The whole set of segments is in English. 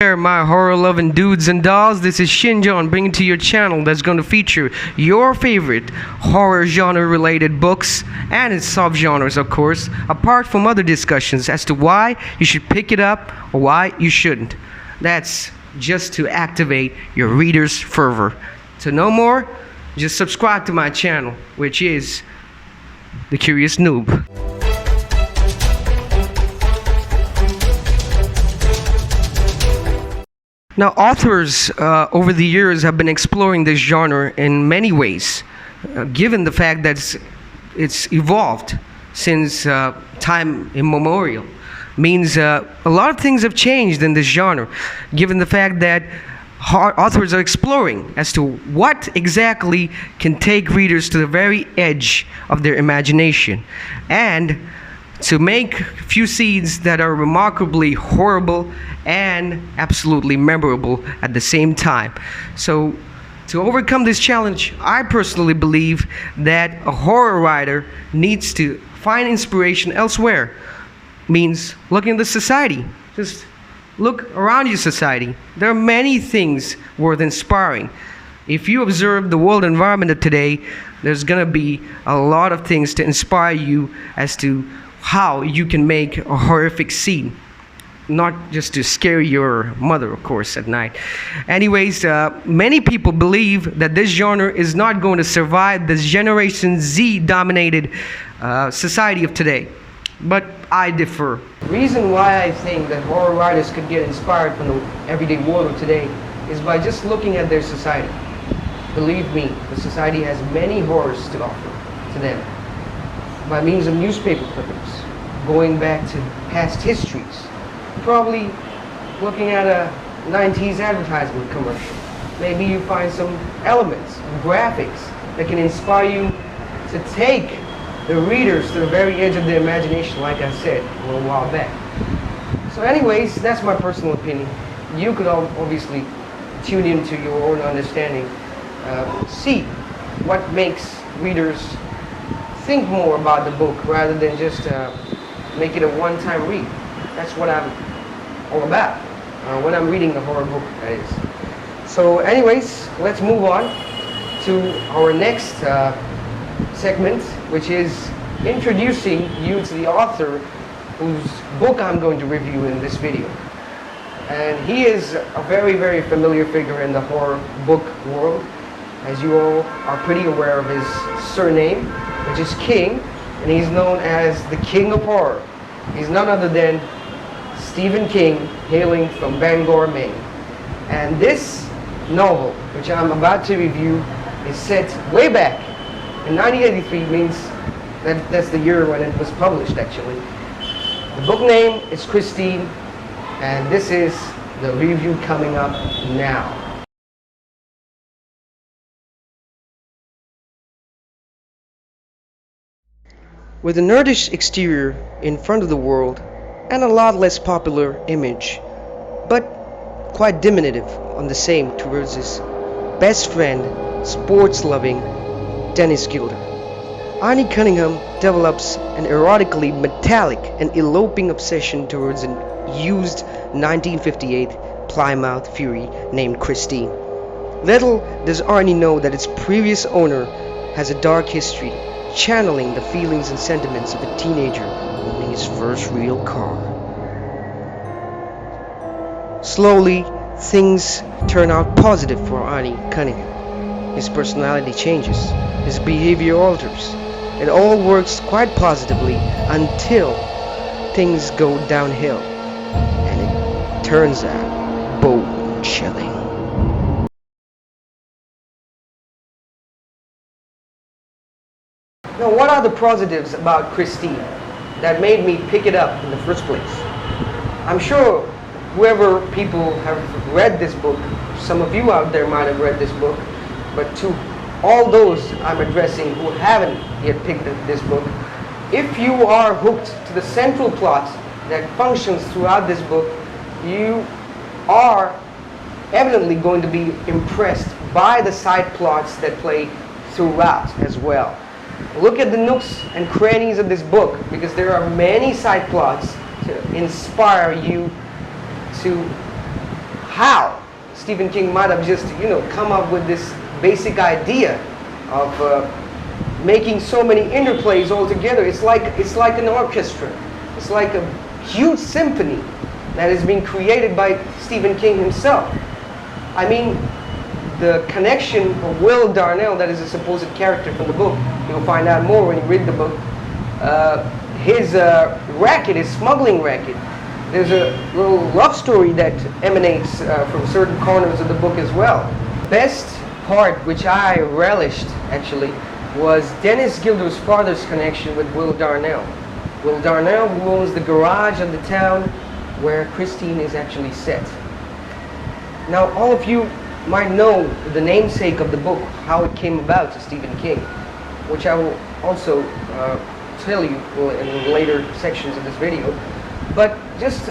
There, my horror-loving dudes and dolls. This is Shinjon bringing to your channel that's going to feature your favorite horror genre-related books and its subgenres, of course, apart from other discussions as to why you should pick it up or why you shouldn't. That's just to activate your reader's fervor. To know more, just subscribe to my channel, which is The Curious Noob. Now, authors over the years have been exploring this genre in many ways, given the fact that it's evolved since time immemorial. Means a lot of things have changed in this genre, given the fact that authors are exploring as to what exactly can take readers to the very edge of their imagination, and to make few scenes that are remarkably horrible and absolutely memorable at the same time. So, to overcome this challenge, I personally believe that a horror writer needs to find inspiration elsewhere. Means looking at the society. Just look around your society. There are many things worth inspiring. If you observe the world environment of today, there's gonna be a lot of things to inspire you as to how you can make a horrific scene, not just to scare your mother, of course, at night. Anyways, many people believe that this genre is not going to survive this Generation Z dominated society of today, but I differ. The reason why I think that horror writers could get inspired from the everyday world of today is by just looking at their society. Believe me, the society has many horrors to offer to them by means of newspaper clippings, going back to past histories, probably looking at a 90s advertisement commercial. Maybe you find some elements, graphics that can inspire you to take the readers to the very edge of their imagination, like I said a little while back. So anyways, that's my personal opinion. You could obviously tune into your own understanding, see what makes readers think more about the book rather than just make it a one-time read. That's what I'm all about when I'm reading the horror book, that is. So anyways, let's move on to our next segment, which is introducing you to the author whose book I'm going to review in this video. And he is a very, very familiar figure in the horror book world. As you all are pretty aware of his surname, which is King, and he's known as the King of Horror. He's none other than Stephen King, hailing from Bangor, Maine. And this novel, which I'm about to review, is set way back in 1983, means that's the year when it was published, actually. The book name is Christine, and this is the review coming up now. With a nerdish exterior in front of the world and a lot less popular image, but quite diminutive on the same towards his best friend, sports-loving Dennis Gilder, Arnie Cunningham develops an erotically metallic and eloping obsession towards an used 1958 Plymouth Fury named Christine. Little does Arnie know that its previous owner has a dark history, channeling the feelings and sentiments of a teenager owning his first real car. Slowly, things turn out positive for Arnie Cunningham. His personality changes, his behavior alters. It all works quite positively until things go downhill, and it turns out bone-chilling. Now, what are the positives about Christine that made me pick it up in the first place? I'm sure whoever people have read this book, some of you out there might have read this book, but to all those I'm addressing who haven't yet picked this book, if you are hooked to the central plot that functions throughout this book, you are evidently going to be impressed by the side plots that play throughout as well. Look at the nooks and crannies of this book, because there are many side plots to inspire you to how Stephen King might have just, come up with this basic idea of making so many interplays all together. It's like an orchestra. It's like a huge symphony that is being created by Stephen King himself. I mean, the connection of Will Darnell, that is a supposed character from the book, you'll find out more when you read the book. His racket, his smuggling racket, there's a little love story that emanates from certain corners of the book as well. Best part, which I relished actually, was Dennis Gilder's father's connection with Will Darnell. Will Darnell, who owns the garage of the town where Christine is actually set. Now, all of you might know the namesake of the book, how it came about to Stephen King, which I will also tell you in later sections of this video. But just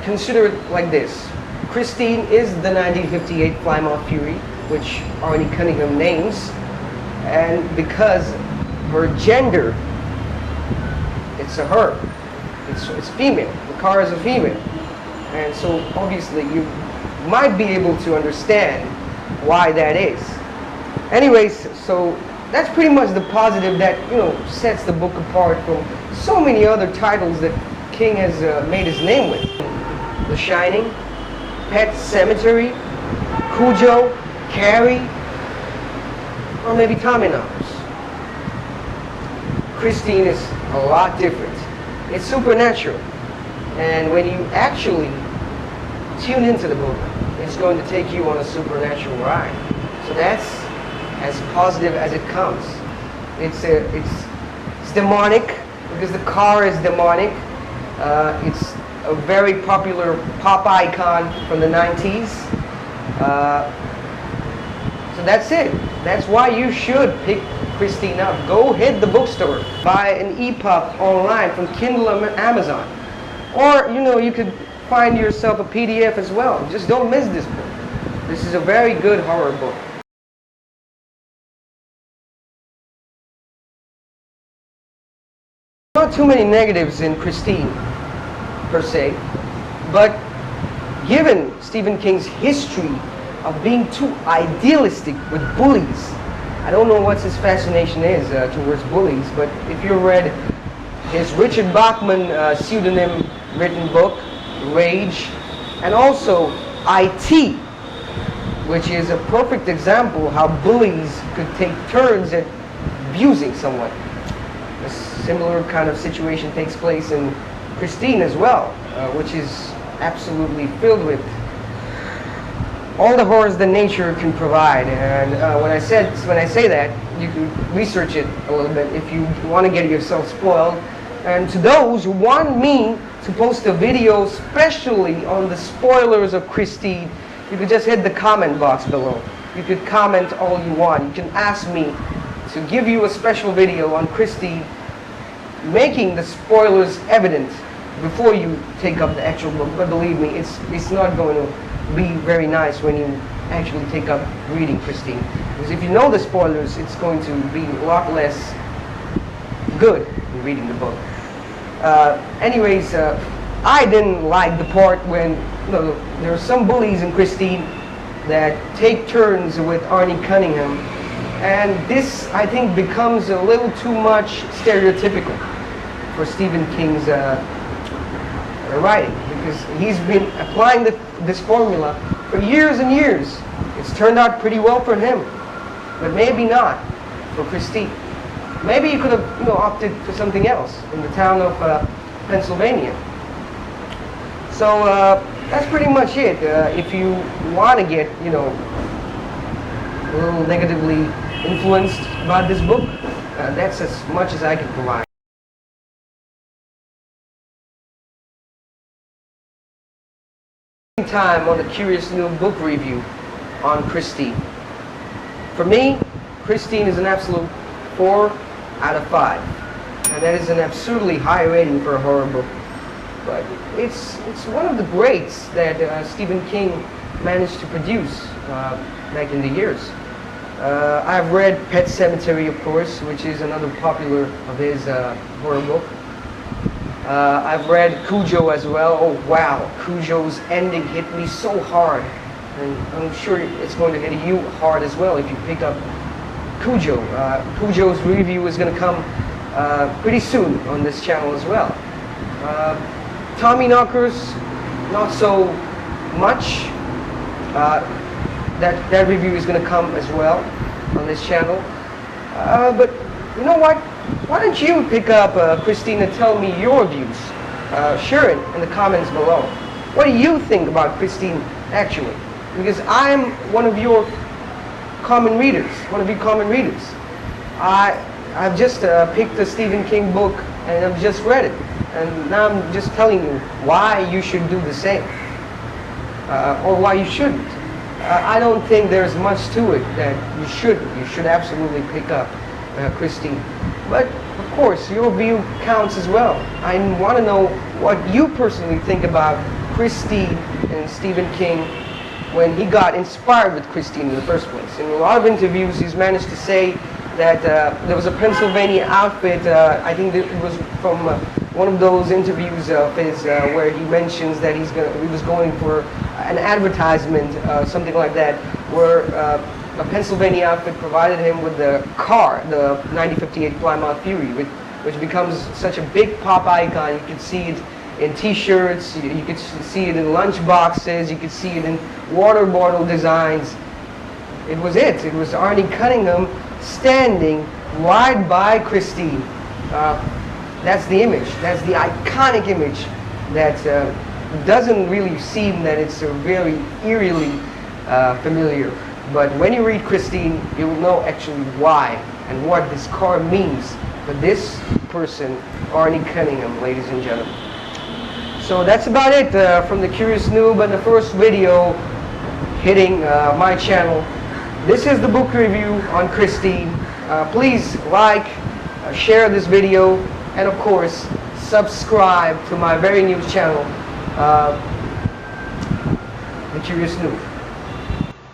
consider it like this. Christine is the 1958 Plymouth Fury, which Arnie Cunningham names, and because her gender, it's a her, it's female. The car is a female, and so obviously you might be able to understand why that is. Anyways, so that's pretty much the positive that sets the book apart from so many other titles that King has made his name with. The Shining, Pet Sematary, Cujo, Carrie, or maybe Tommyknockers. Christine is a lot different. It's supernatural, and when you actually tune into the book, it's going to take you on a supernatural ride. So that's as positive as it comes. It's demonic because the car is demonic. It's a very popular pop icon from the 90s. So that's it. That's why you should pick Christine up. Go hit the bookstore. Buy an EPUB online from Kindle or Amazon. Or, you could find yourself a PDF as well. Just don't miss this book. This is a very good horror book. Not too many negatives in Christine, per se, but given Stephen King's history of being too idealistic with bullies, I don't know what his fascination is towards bullies, but if you read his Richard Bachman pseudonym written book, Rage, and also IT, which is a perfect example how bullies could take turns at abusing someone. A similar kind of situation takes place in Christine as well, which is absolutely filled with all the horrors that nature can provide. And when I say that, you can research it a little bit if you want to get yourself spoiled. And to those who want me to post a video especially on the spoilers of Christine, you could just hit the comment box below. You could comment all you want. You can ask me to give you a special video on Christine, making the spoilers evident before you take up the actual book. But believe me, it's not going to be very nice when you actually take up reading Christine. Because if you know the spoilers, it's going to be a lot less good in reading the book. Anyways, I didn't like the part when there are some bullies in Christine that take turns with Arnie Cunningham, and this I think becomes a little too much stereotypical for Stephen King's writing, because he's been applying this formula for years and years. It's turned out pretty well for him, but maybe not for Christine. Maybe you could have opted for something else in the town of Pennsylvania. So that's pretty much it. If you want to get a little negatively influenced by this book, that's as much as I can provide. Time on the Curious New Book review on Christine. For me, Christine is an absolute 4 out of 5, and that is an absurdly high rating for a horror book. But it's one of the greats that Stephen King managed to produce back in the years. I've read Pet Sematary, of course, which is another popular of his horror book. I've read Cujo as well. Oh wow, Cujo's ending hit me so hard, and I'm sure it's going to hit you hard as well if you pick up Cujo. Cujo's review is going to come pretty soon on this channel as well. Tommyknockers, not so much. That review is going to come as well on this channel. But you know what? Why don't you pick up Christine and tell me your views? Share it in the comments below. What do you think about Christine actually? Because I'm one of your common readers, I've just picked a Stephen King book and I've just read it. And now I'm just telling you why you should do the same. Or why you shouldn't. I don't think there's much to it that you shouldn't. You should absolutely pick up Christine. But of course, your view counts as well. I want to know what you personally think about Christine and Stephen King when he got inspired with Christine in the first place. In a lot of interviews, he's managed to say that there was a Pennsylvania outfit. I think it was from one of those interviews of his where he mentions that he was going for an advertisement, something like that, where a Pennsylvania outfit provided him with the car, the 1958 Plymouth Fury, which becomes such a big pop icon. You could see it in T-shirts, you could see it in lunch boxes, you could see it in water bottle designs. It was Arnie Cunningham standing right by Christine. That's the image. That's the iconic image that doesn't really seem that it's very eerily familiar. But when you read Christine, you will know actually why and what this car means for this person, Arnie Cunningham, ladies and gentlemen. So that's about it from the Curious Noob and the first video hitting my channel. This is the book review on Christine. Please like, share this video, and of course, subscribe to my very new channel, The Curious Noob.